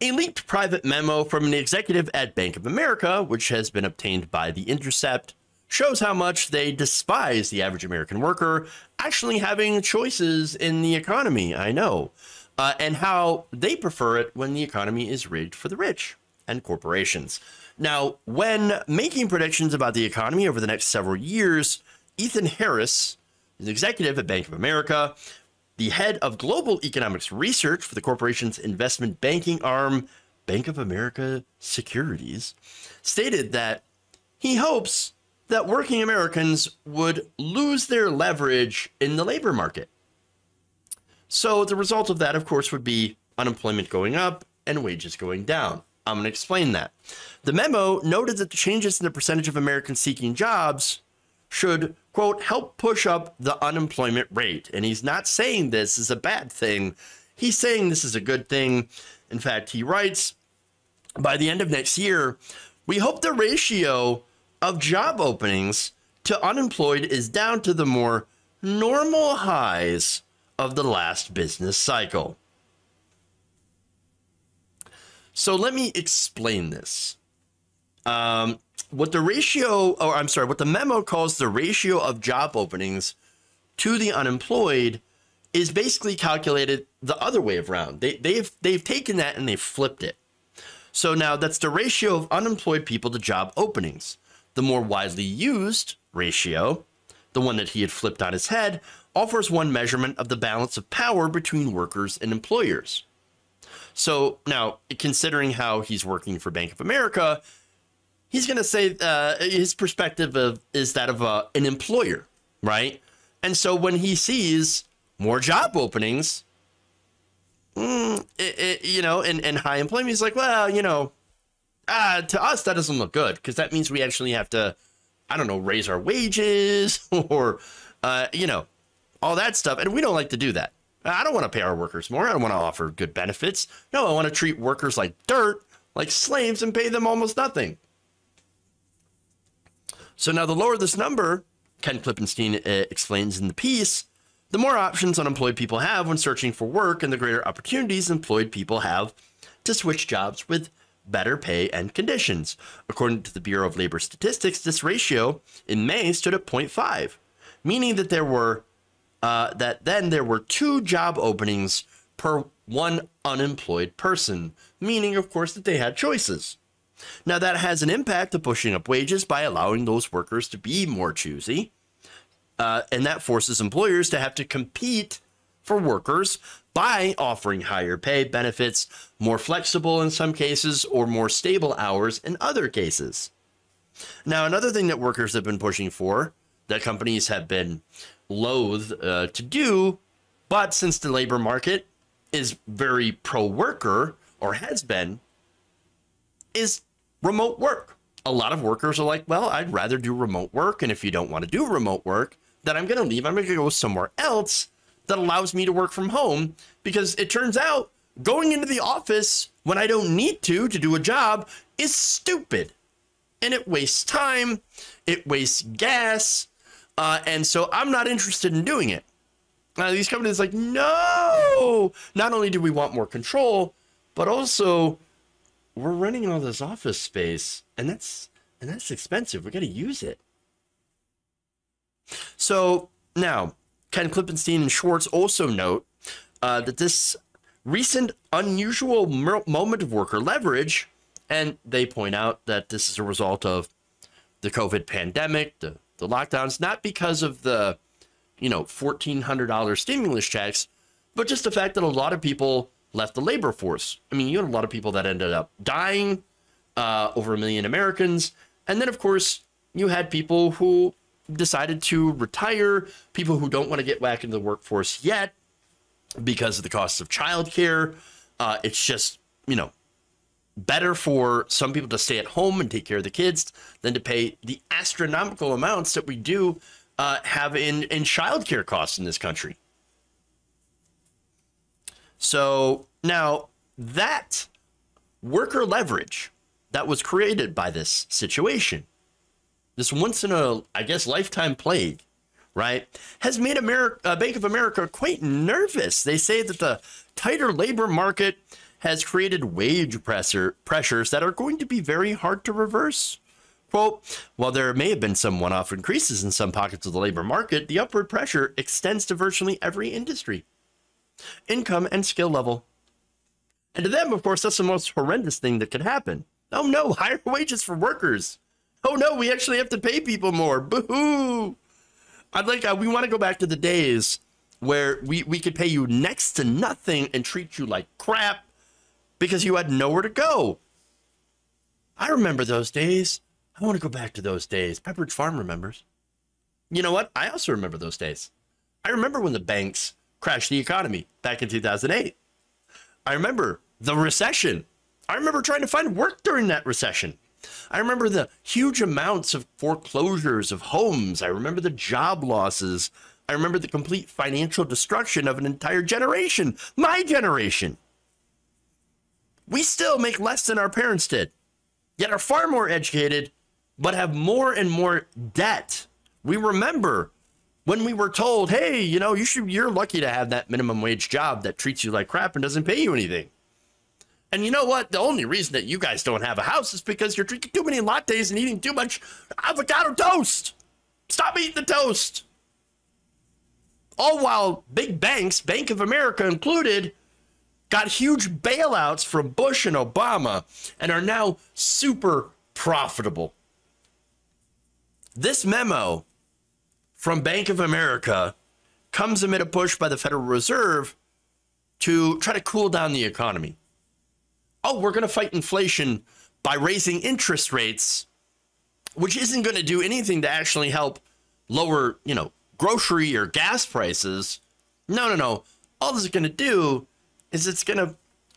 A leaked private memo from an executive at Bank of America, which has been obtained by the Intercept, shows how much they despise the average American worker actually having choices in the economy. I know. And how they prefer it when the economy is rigged for the rich and corporations. Now, when making predictions about the economy over the next several years, Ethan Harris, an executive at Bank of America, the head of global economics research for the corporation's investment banking arm, Bank of America Securities, stated that he hopes that working Americans would lose their leverage in the labor market. So the result of that, of course, would be unemployment going up and wages going down. I'm going to explain that. The memo noted that the changes in the percentage of Americans seeking jobs should, quote, help push up the unemployment rate. And he's not saying this is a bad thing. He's saying this is a good thing. In fact, he writes, by the end of next year, we hope the ratio of job openings to unemployed is down to the more normal highs of the last business cycle. So let me explain this. What the memo calls the ratio of job openings to the unemployed is basically calculated the other way around. They've taken that and they've flipped it. So now that's the ratio of unemployed people to job openings. The more widely used ratio, the one that he had flipped on his head, offers one measurement of the balance of power between workers and employers. So now, considering how he's working for Bank of America, he's going to say his perspective is that of an employer, right? And so when he sees more job openings, and high employment, he's like, well, to us, that doesn't look good because that means we actually have to, I don't know, raise our wages or, all that stuff. And we don't like to do that. I don't want to pay our workers more. I don't want to offer good benefits. No, I want to treat workers like dirt, like slaves, and pay them almost nothing. So now the lower this number, Ken Klippenstein explains in the piece, the more options unemployed people have when searching for work and the greater opportunities employed people have to switch jobs with better pay and conditions. According to the Bureau of Labor Statistics, this ratio in May stood at 0.5, meaning that there were there were 2 job openings per 1 unemployed person, meaning, of course, that they had choices. Now, that has an impact of pushing up wages by allowing those workers to be more choosy, and that forces employers to have to compete for workers by offering higher pay, benefits, more flexible in some cases, or more stable hours in other cases. Now, another thing that workers have been pushing for, that companies have been loath to do, but since the labor market is very pro-worker, or has been, is remote work. A lot of workers are like, well, I'd rather do remote work, and if you don't want to do remote work, then I'm going to leave. I'm going to go somewhere else that allows me to work from home, because it turns out going into the office when I don't need to do a job is stupid, and it wastes time, it wastes gas, and so I'm not interested in doing it. These companies are like, no, not only do we want more control, but also we're renting all this office space, and that's expensive. We got to use it. So now, Ken Klippenstein and Schwartz also note that this recent unusual moment of worker leverage, and they point out that this is a result of the COVID pandemic, the lockdowns, not because of the, $1,400 stimulus checks, but just the fact that a lot of people left the labor force. I mean, you had a lot of people that ended up dying, over 1 million Americans. And then, of course, you had people who decided to retire, people who don't want to get back into the workforce yet because of the cost of childcare. It's just, better for some people to stay at home and take care of the kids than to pay the astronomical amounts that we do have in childcare costs in this country. So now that worker leverage that was created by this situation, this once in a, lifetime plague, right, has made Bank of America quite nervous. They say that the tighter labor market has created wage pressures that are going to be very hard to reverse. Quote, while there may have been some one-off increases in some pockets of the labor market, the upward pressure extends to virtually every industry, income, and skill level. And to them, of course, that's the most horrendous thing that could happen. Oh no, higher wages for workers. Oh no, we actually have to pay people more. Boo-hoo. We want to go back to the days where we could pay you next to nothing and treat you like crap because you had nowhere to go. I remember those days. I want to go back to those days. Pepperidge Farm remembers. You know what? I also remember those days. I remember when the banks crashed the economy back in 2008. I remember the recession. I remember trying to find work during that recession. I remember the huge amounts of foreclosures of homes. I remember the job losses. I remember the complete financial destruction of an entire generation. My generation. We still make less than our parents did, yet are far more educated, but have more and more debt. We remember when we were told, hey, you know, you're lucky to have that minimum wage job that treats you like crap and doesn't pay you anything. And you know what? The only reason that you guys don't have a house is because you're drinking too many lattes and eating too much avocado toast. Stop eating the toast. All while big banks, Bank of America included, got huge bailouts from Bush and Obama and are now super profitable. This memo from Bank of America comes amid a push by the Federal Reserve to try to cool down the economy. Oh, we're going to fight inflation by raising interest rates, which isn't going to do anything to actually help lower, grocery or gas prices. No. All this is going to do is it's going to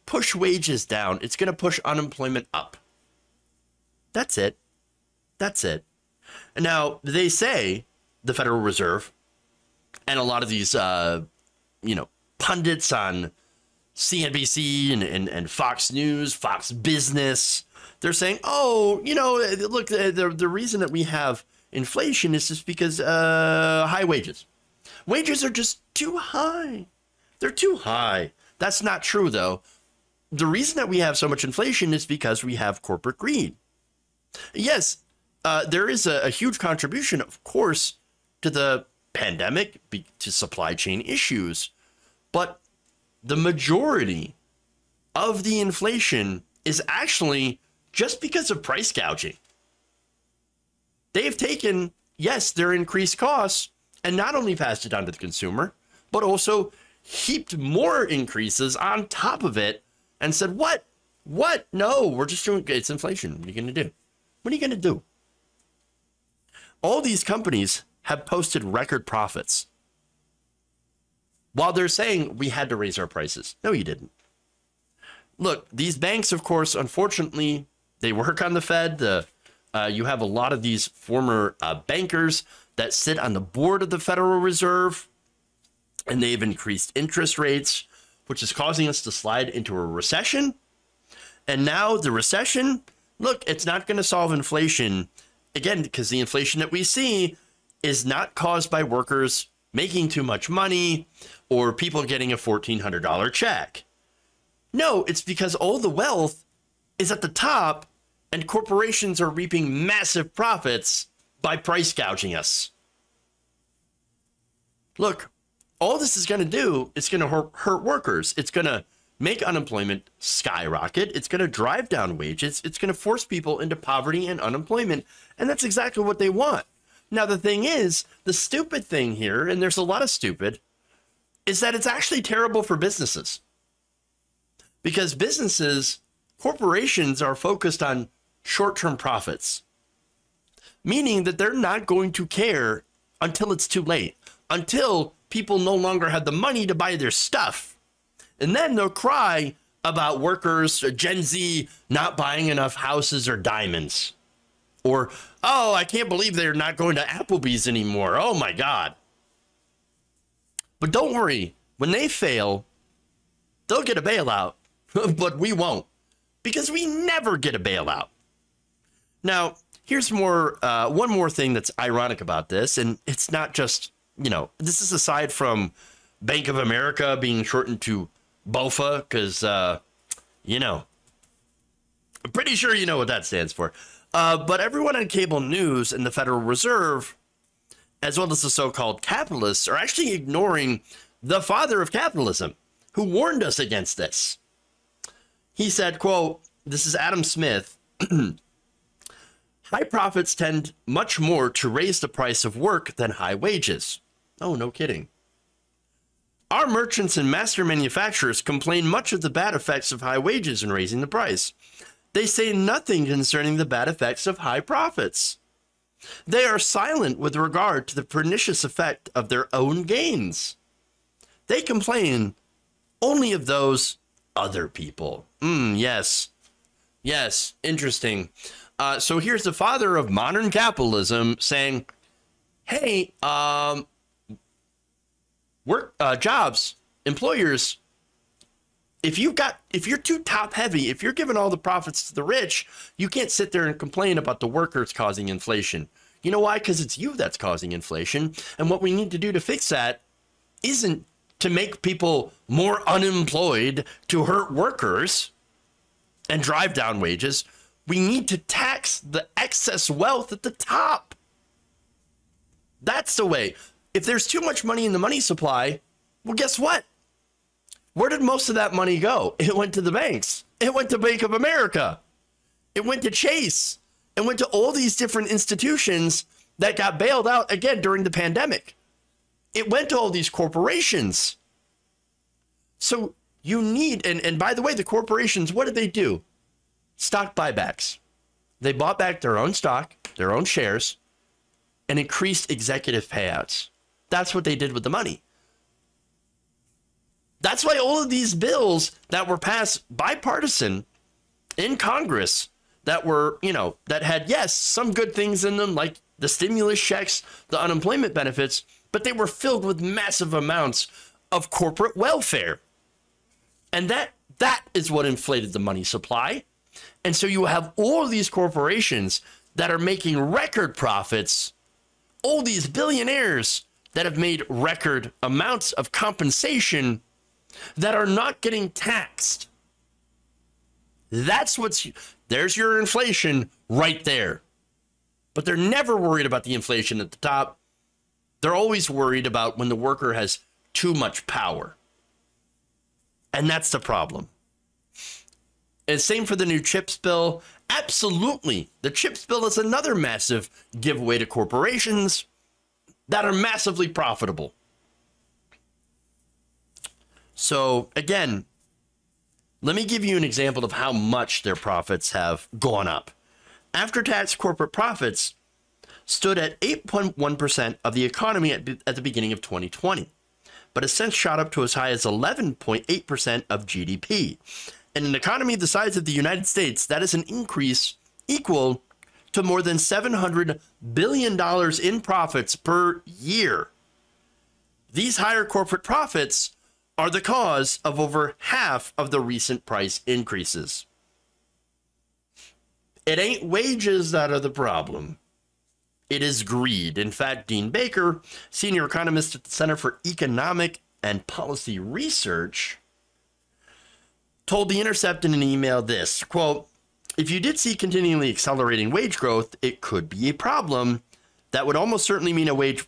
push wages down. It's going to push unemployment up. That's it. And now they say, the Federal Reserve and a lot of these, pundits on CNBC and Fox News, Fox Business, they're saying, look, the reason that we have inflation is just because high wages. Wages are just too high. They're too high. That's not true, though. The reason that we have so much inflation is because we have corporate greed. Yes, there is a huge contribution, of course, to the pandemic, to supply chain issues, but the majority of the inflation is actually just because of price gouging. They've taken, yes, their increased costs and not only passed it on to the consumer, but also heaped more increases on top of it and said, what? No, we're just doing, it's inflation. What are you going to do? What are you going to do? All these companies have posted record profits while they're saying we had to raise our prices. No, you didn't. Look, these banks, of course, unfortunately, they work on the Fed. You have a lot of these former bankers that sit on the board of the Federal Reserve, and they've increased interest rates, which is causing us to slide into a recession. And now the recession, look, it's not going to solve inflation, again, because the inflation that we see is not caused by workers making too much money or people getting a $1,400 check. No, it's because all the wealth is at the top and corporations are reaping massive profits by price gouging us. Look, all this is going to do is going to hurt workers. It's going to make unemployment skyrocket. It's going to drive down wages. It's going to force people into poverty and unemployment. And that's exactly what they want. Now, the thing is, the stupid thing here, and there's a lot of stupid, is that it's actually terrible for businesses. Because corporations are focused on short-term profits, meaning that they're not going to care until it's too late, until people no longer have the money to buy their stuff. And then they'll cry about workers, Gen Z, not buying enough houses or diamonds. Or, oh, I can't believe they're not going to Applebee's anymore. Oh, my God. But don't worry. When they fail, they'll get a bailout, but we won't, because we never get a bailout. Now, here's one more thing that's ironic about this, and it's not just, this is aside from Bank of America being shortened to BOFA, because You know. I'm pretty sure you know what that stands for. But everyone on cable news and the Federal Reserve, as well as the so-called capitalists, are actually ignoring the father of capitalism, who warned us against this. He said, quote, this is Adam Smith, high profits tend much more to raise the price of work than high wages. Oh, no kidding. Our merchants and master manufacturers complain much of the bad effects of high wages in raising the price. They say nothing concerning the bad effects of high profits. They are silent with regard to the pernicious effect of their own gains. They complain only of those other people. Yes. Yes, interesting. So here's the father of modern capitalism saying, hey, jobs, employers, if you're too top heavy, if you're giving all the profits to the rich, you can't sit there and complain about the workers causing inflation. You know why? Because it's you that's causing inflation. And what we need to do to fix that isn't to make people more unemployed to hurt workers and drive down wages. We need to tax the excess wealth at the top. That's the way. If there's too much money in the money supply, well, guess what? Where did most of that money go? It went to the banks. It went to Bank of America. It went to Chase. It went to all these different institutions that got bailed out again during the pandemic. It went to all these corporations. So you need, and by the way, the corporations, what did they do? Stock buybacks. They bought back their own stock, their own shares, and increased executive payouts. That's what they did with the money. That's why all of these bills that were passed bipartisan in Congress that were, that had, yes, some good things in them, like the stimulus checks, the unemployment benefits, but they were filled with massive amounts of corporate welfare. And that is what inflated the money supply. And so you have all of these corporations that are making record profits, all these billionaires that have made record amounts of compensation that are not getting taxed. There's your inflation right there. But they're never worried about the inflation at the top. They're always worried about when the worker has too much power. And that's the problem. And same for the new CHIPS bill. Absolutely. The CHIPS bill is another massive giveaway to corporations that are massively profitable. So again, let me give you an example of how much their profits have gone up. After-tax corporate profits stood at 8.1% of the economy at the beginning of 2020, but has since shot up to as high as 11.8% of GDP. In an economy the size of the United States, that is an increase equal to more than $700 billion in profits per year. These higher corporate profits are the cause of over half of the recent price increases. It ain't wages that are the problem. It is greed. In fact, Dean Baker, senior economist at the Center for Economic and Policy Research, told The Intercept in an email this, quote, if you did see continually accelerating wage growth, it could be a problem. That would almost certainly mean a wage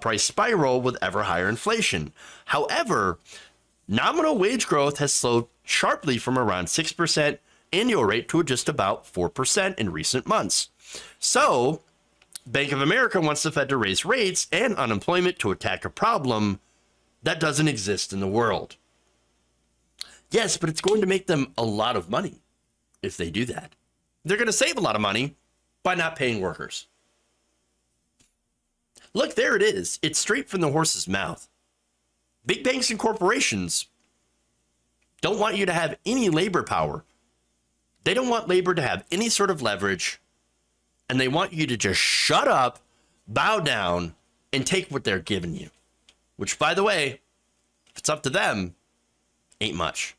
price spiral with ever higher inflation. However, nominal wage growth has slowed sharply from around 6% annual rate to just about 4% in recent months. So, Bank of America wants the Fed to raise rates and unemployment to attack a problem that doesn't exist in the world. Yes, but it's going to make them a lot of money if they do that. They're going to save a lot of money by not paying workers. Look, there it is. It's straight from the horse's mouth. Big banks and corporations don't want you to have any labor power. They don't want labor to have any sort of leverage. And they want you to just shut up, bow down, and take what they're giving you. Which, by the way, if it's up to them, ain't much.